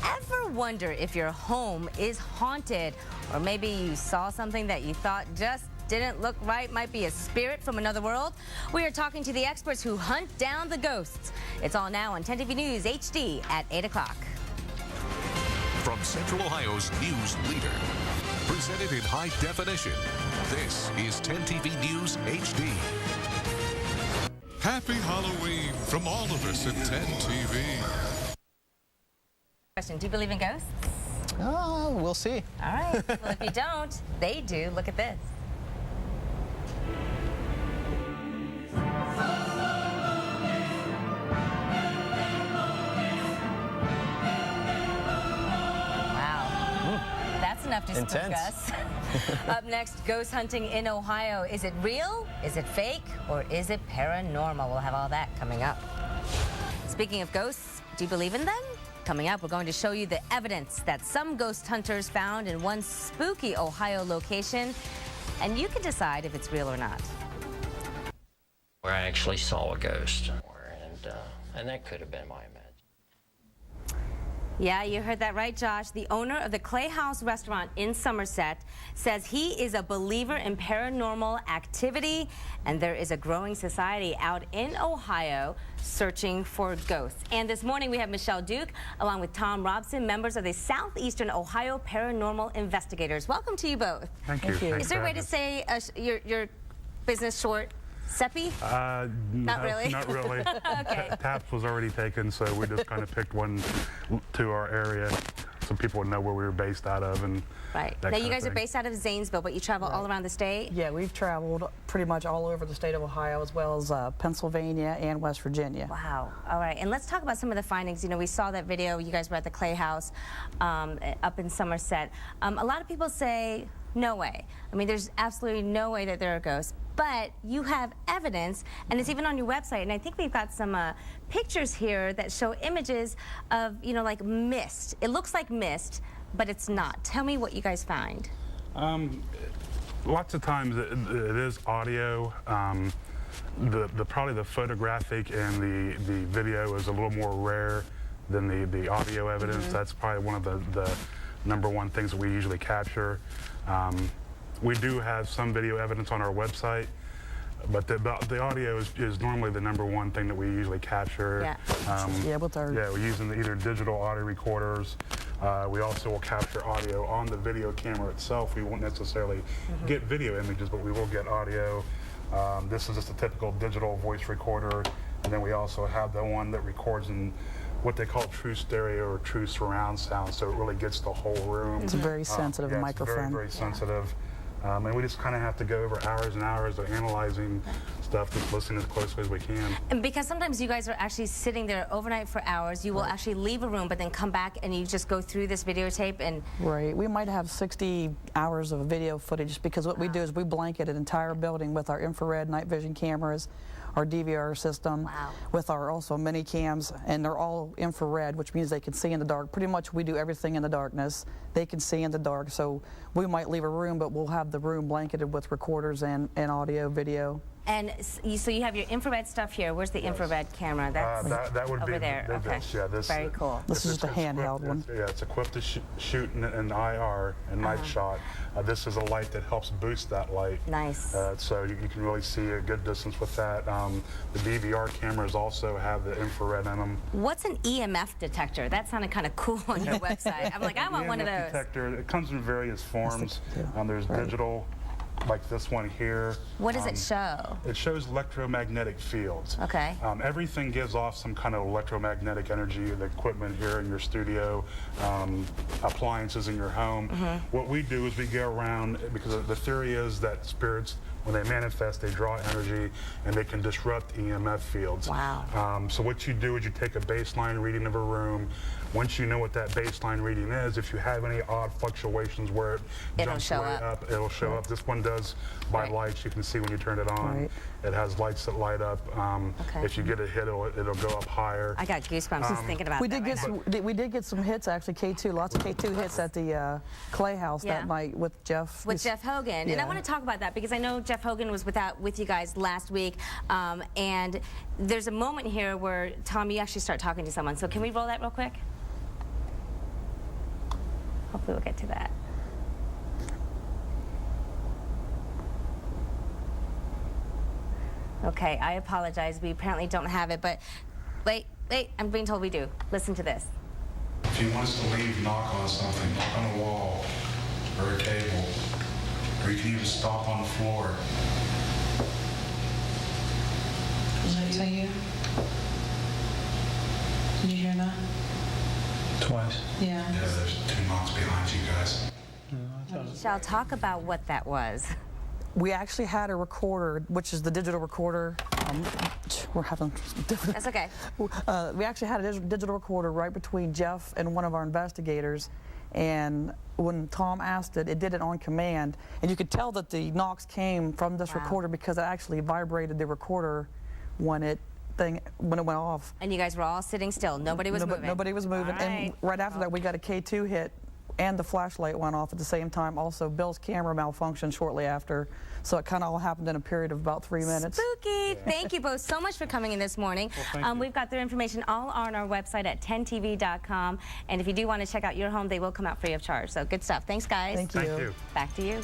Ever wonder if your home is haunted, or maybe you saw something that you thought just didn't look right, might be a spirit from another world? We are talking to the experts who hunt down the ghosts. It's all now on 10 TV News HD at 8 o'clock. From Central Ohio's news leader, presented in high definition, this is 10 TV News HD. Happy Halloween from all of us at 10 TV. Question, do you believe in ghosts? Oh, we'll see. All right, well, if you don't, they do. Look at this. Enough to spook us. Up next, ghost hunting in Ohio. Is it real? Is it fake? Or is it paranormal? We'll have all that coming up. Speaking of ghosts, do you believe in them? Coming up, we're going to show you the evidence that some ghost hunters found in one spooky Ohio location, and you can decide if it's real or not. Where I actually saw a ghost, and that could have been my imagination. Yeah, you heard that right, Josh. The owner of the Clay Haus Restaurant in Somerset says he is a believer in paranormal activity, and there is a growing society out in Ohio searching for ghosts. And this morning we have Michelle Duke along with Tom Robson, members of the Southeastern Ohio Paranormal Investigators. Welcome to you both. Thank you. Is there a way to say your business short? S.E.P.I? Not really. Not really. Okay. Taps was already taken, so we just kind of picked one to our area so people would know where we were based out of. And right. Now you guys are based out of Zanesville, but you travel all around the state? Yeah, we've traveled pretty much all over the state of Ohio, as well as Pennsylvania and West Virginia. Wow. All right. And let's talk about some of the findings. You know, we saw that video. You guys were at the Clay Haus up in Somerset. A lot of people say, no way. I mean, there's absolutely no way that there are ghosts. But you have evidence, and it's even on your website, and I think we've got some pictures here that show images of, you know, like mist. It looks like mist, but it's not. Tell me what you guys find. Lots of times it is audio. Probably the photographic and the video is a little more rare than the audio evidence. That's probably one of the number one things that we usually capture. We do have some video evidence on our website, but the audio is normally the number one thing that we usually capture. Yeah. We're using either digital audio recorders. We also will capture audio on the video camera itself. We won't necessarily get video images, but we will get audio. This is just a typical digital voice recorder, and then we also have the one that records in what they call true stereo or true surround sound, so it really gets the whole room. It's a very sensitive microphone. It's very sensitive. And we just kind of have to go over hours and hours of analyzing stuff, just listening as closely as we can. And because sometimes you guys are actually sitting there overnight for hours, you will actually leave a room, but then come back and you just go through this videotape and... Right. We might have 60 hours of video footage, because what we do is we blanket an entire building with our infrared night vision cameras, our DVR system, with our also mini cams, and they're all infrared, which means they can see in the dark. Pretty much we do everything in the darkness. They can see in the dark, so we might leave a room, but we'll have the room blanketed with recorders and audio, video. And so you have your infrared stuff here. Where's the infrared camera? That's that would over be there. Okay. This, very cool. This is just a handheld one. It's equipped to shoot in IR and night shot. This is a light that helps boost that light. Nice. So you can really see a good distance with that. The DVR cameras also have the infrared in them. What's an EMF detector? That sounded kind of cool on your website. I'm like, I want one of those. Detector. It comes in various forms. There's digital, like this one here. What does it show? It shows electromagnetic fields. Okay. Everything gives off some kind of electromagnetic energy. The equipment here in your studio, appliances in your home. What we do is we go around, because the theory is that spirits, when they manifest, they draw energy and they can disrupt EMF fields. Wow. So what you do is you take a baseline reading of a room. Once you know what that baseline reading is, if you have any odd fluctuations where it jumps way up, it'll show up. This one does by lights. You can see when you turn it on. It has lights that light up. If you get a hit, it'll go up higher. I got goosebumps just thinking about that. We did get some hits, actually, K2, lots of K2 hits at the Clay Haus that night with Jeff. With Jeff Hogan. And I want to talk about that because I know Jeff Hogan was with you guys last week. And there's a moment here where, Tom, you actually start talking to someone. So can we roll that real quick? Hopefully we'll get to that. Okay, I apologize. We apparently don't have it, but wait, I'm being told we do. Listen to this. If you want us to leave, knock on something. Knock on a wall or a table. Or you can even stomp on the floor. Was that you? Did you hear that? Twice? Yeah. Yeah, there's 2 knocks behind you guys. Shall talk about what that was. We actually had a recorder, which is the digital recorder. We're having different. That's okay. We actually had a digital recorder right between Jeff and one of our investigators. And when Tom asked it, it did it on command. And you could tell that the knocks came from this recorder because it actually vibrated the recorder when it went off. And you guys were all sitting still. Nobody was moving. Nobody was moving. All right. And right after that, we got a K2 hit, and the flashlight went off at the same time. Also, Bill's camera malfunctioned shortly after. So it kind of all happened in a period of about 3 minutes. Spooky. Thank you both so much for coming in this morning. Well, we've got their information all on our website at 10tv.com. And if you do want to check out your home, they will come out free of charge. So good stuff. Thanks, guys. Thank you. Thank you. Back to you.